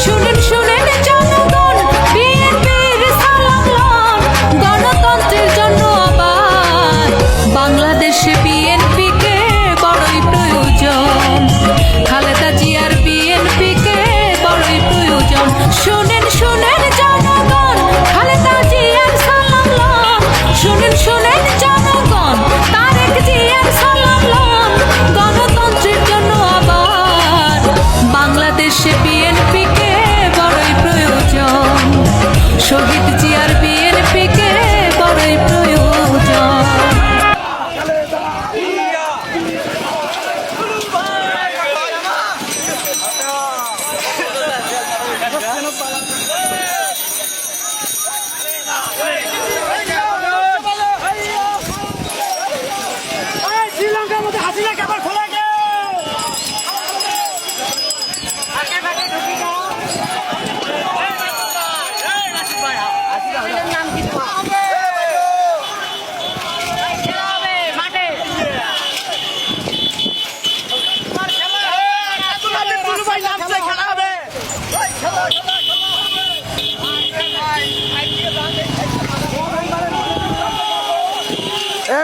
শুনেন শুনেন জনগণ, বিএনপির সালাম লন, গণতন্ত্রের জন্য আবার বাংলাদেশে বিএনপিকে বড়ই প্রয়োজন, খালেদা জিয়ার বিএনপিকে বড়ই প্রয়োজন। শুনেন শুনেন জনগণ, খালেদা জিয়ার সালাম লন, শুনেন শুনেন জনগণ, তারেক জিয়ার সালাম লন, গণতন্ত্রের জন্য আবার বাংলাদেশে বিএনপিকে বড়ই প্রয়োজন, শহীদ জিয়ার বিএনপিকে বড়ই প্রয়োজন। শ্রীলঙ্কার মধ্যে হাসিনা কাপড় খোলা গে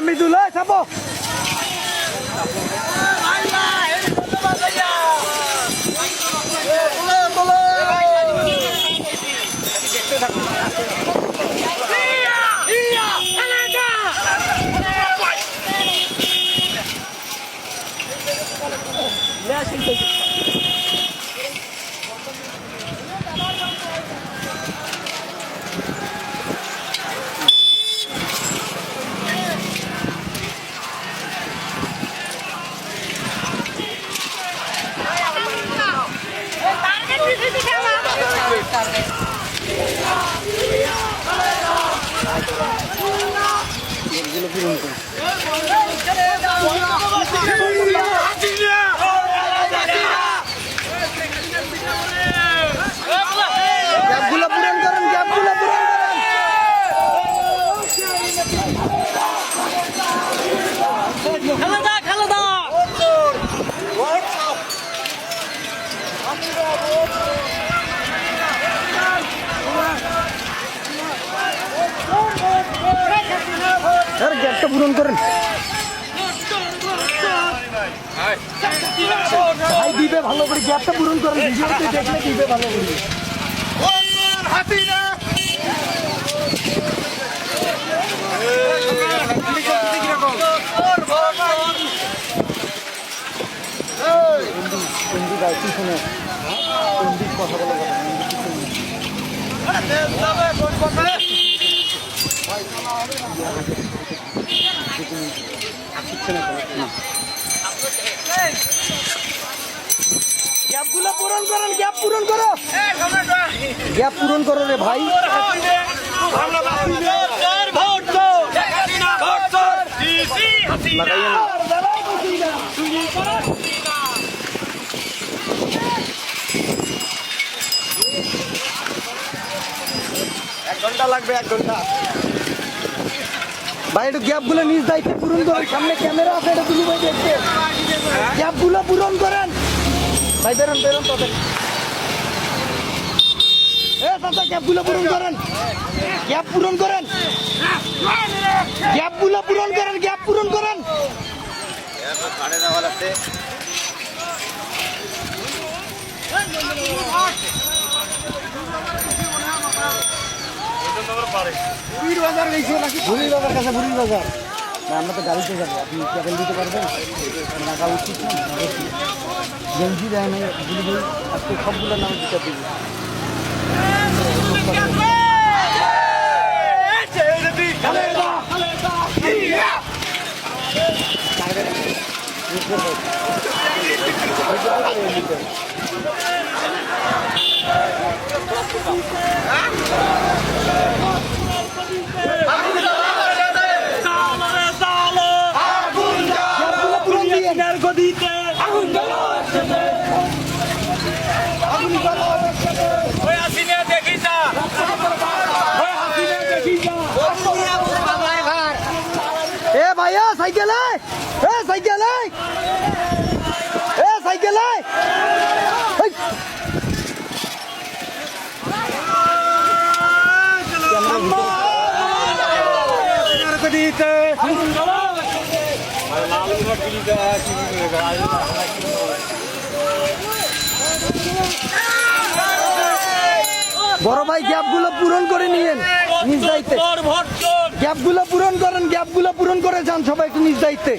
মৃদুল চাপো গ্যাপটা পূরণ করেন ভাই, দিবে ভালো করে গ্যাপটা পূরণ করেন, ভিডিওতে দেখলে দিবে ভালো করে। কথা বলা গ্যাপগুলো পূরণ করেন, গ্যাপ পূরণ করো, গ্যাপ পূরণ করো রে ভাই। এক ঘন্টা লাগবে, 1 ঘন্টা ভাই। একটু গ্যাপ গুলো নিজ দায়িত্বে পূরণ করেন, সামনে ক্যামেরা আছে, এটা তুলি ভাই দেখতে, গ্যাপ গুলো পূরণ করেন ভাই। বেরোন বেরোন তবে গ্যাপ গুলো পূরণ করেন, গ্যাপ পূরণ করেন, গ্যাপ গুলো পূরণ করেন, গ্যাপ পূরণ করেন। বুড়ির বাজার গেছি নাকি? বুড়ির বাজার কাছে, বুড়ির বাজার না, আমরা তো গাড়িতে যাবো, আপনি কেবল দিতে পারবেন? টাকা উচিত না, গেঞ্জি দেয় না বুড়ি ভাই, আজকে সবগুলোর নামে দিতে দিবি। ভাইয়া সাইকেল সাইকেল সাইকেল বড় ভাই গ্যাপগুলো পূরণ করে নিয়েন নিজ দায়িত্বে। গ্যাপগুলো পূরণ করেন, গ্যাপগুলো পূরণ করে যান সবাই একটু নিজ দায়িত্বে।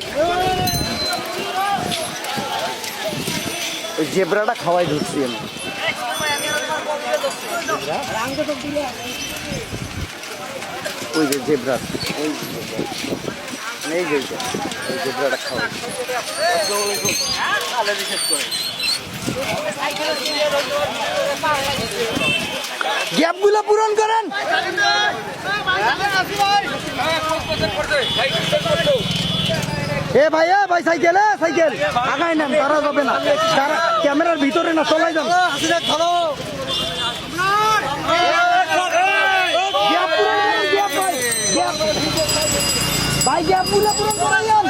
ওই জেব্রাটা খাওয়াই ধরছি আমি। ওই যে জেব্রা, এই যে জেব্রাটা খাওয়াই। গ্যাপগুলো পূরণ করেন। এ ভাই সাইকেল সাইকেল আগাই নেন, তারা যাবে না, তারা ক্যামেরার ভিতরে না, চলাই যান। ভাই গ্যাপগুলো পূরণ করাই যান।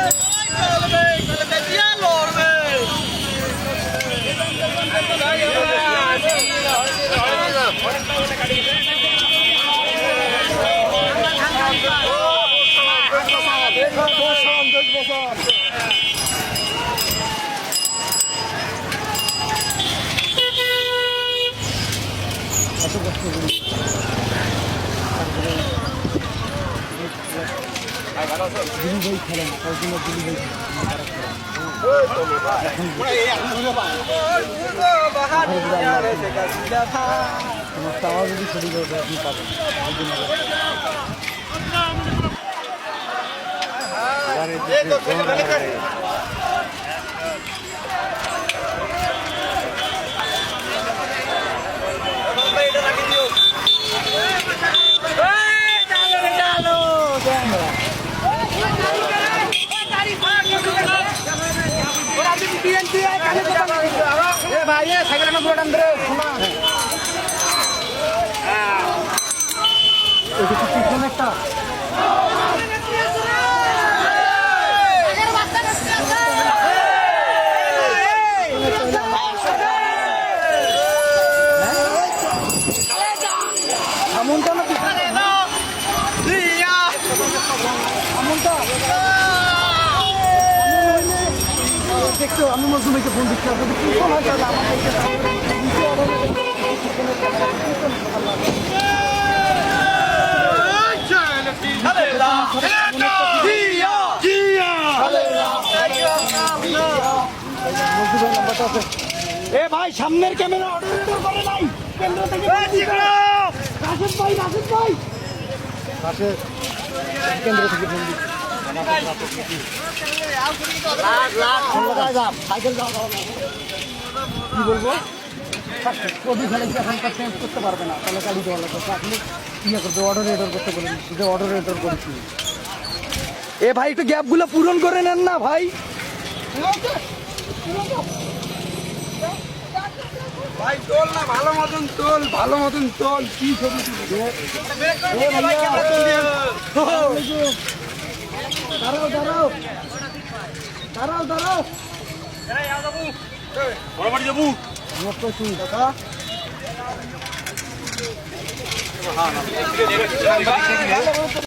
দিলীপ ভাই খেলেন, দিলীপ ভাই আমার যদি শরীর হবে আপনি পাবেন। ভাই সাইকেল একটা দেখছো, আমি মজুমাইকে ফোন দিচ্ছি, যদি কি ফোন হয় তাহলে আমার নাম্বারটা আছে। এ ভাই সামনের ক্যামেরা অর্ডার করে নাই, কেন্দ্র থেকে রাশেদ ভাই, রাশেদ ভাই কেন্দ্র থেকে ফোন দিচ্ছি। কি বলবো, এখন চেঞ্জ করতে পারবে না, তাহলে গাড়ি দেওয়া লাগবে। আপনি ইয়ে করবে, অর্ডার করতে বলেন, অর্ডার করেছি। এ ভাই একটু গ্যাপগুলো পূরণ করে নেন না ভাই। ভাই তোল না, ভালো মতন তোল, ভালো মতন তোল। কি ছবি দাঁড়াও দাঁড়াও দাঁড়াও দাঁড়াও, বড়বাড়ি যাবো। আমার তো শুনি দাদা।